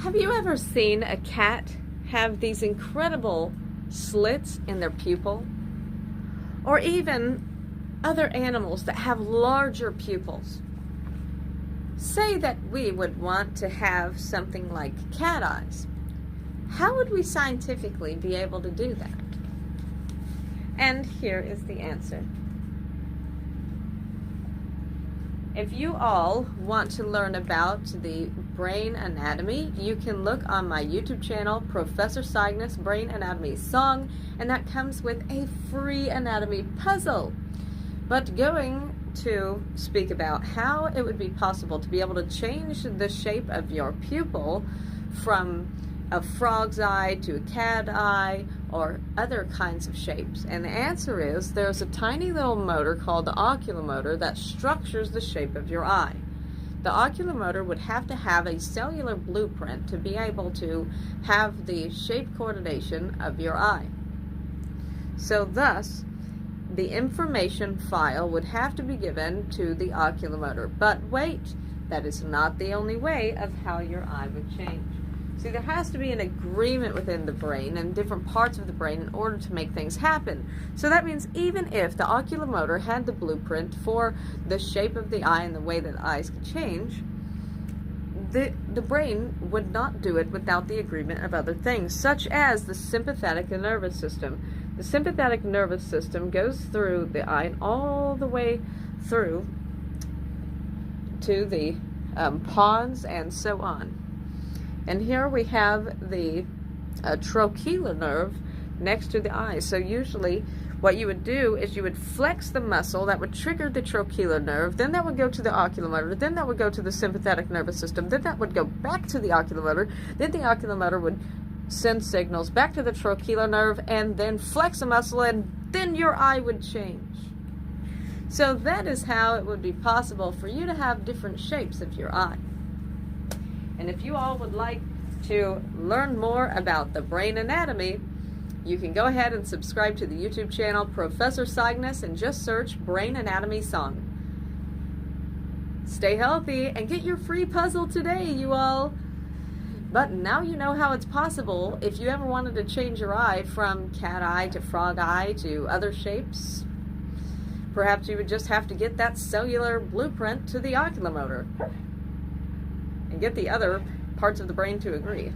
Have you ever seen a cat have these incredible slits in their pupil? Or even other animals that have larger pupils? Say that we would want to have something like cat eyes. How would we scientifically be able to do that? And here is the answer. If you all want to learn about the brain anatomy, you can look on my YouTube channel, Professor Cygnus Brain Anatomy Song, and that comes with a free anatomy puzzle. But going to speak about how it would be possible to be able to change the shape of your pupil from a frog's eye to a cat eye or other kinds of shapes. And the answer is there's a tiny little motor called the oculomotor that structures the shape of your eye. The oculomotor would have to have a cellular blueprint to be able to have the shape coordination of your eye. So thus, the information file would have to be given to the oculomotor. But wait, that is not the only way of how your eye would change. See, there has to be an agreement within the brain and different parts of the brain in order to make things happen. So that means even if the oculomotor had the blueprint for the shape of the eye and the way that eyes could change, the brain would not do it without the agreement of other things, such as the sympathetic nervous system. The sympathetic nervous system goes through the eye and all the way through to the pons and so on. And here we have the trochlear nerve next to the eye. So usually what you would do is you would flex the muscle that would trigger the trochlear nerve, then that would go to the oculomotor, then that would go to the sympathetic nervous system, then that would go back to the oculomotor, then the oculomotor would send signals back to the trochlear nerve and then flex a muscle, and then your eye would change. So that is how it would be possible for you to have different shapes of your eye. And if you all would like to learn more about the brain anatomy, you can go ahead and subscribe to the YouTube channel Professor Cygnus and just search Brain Anatomy Song. Stay healthy and get your free puzzle today, you all. But now you know how it's possible. If you ever wanted to change your eye from cat eye to frog eye to other shapes, perhaps you would just have to get that cellular blueprint to the oculomotor and get the other parts of the brain to agree.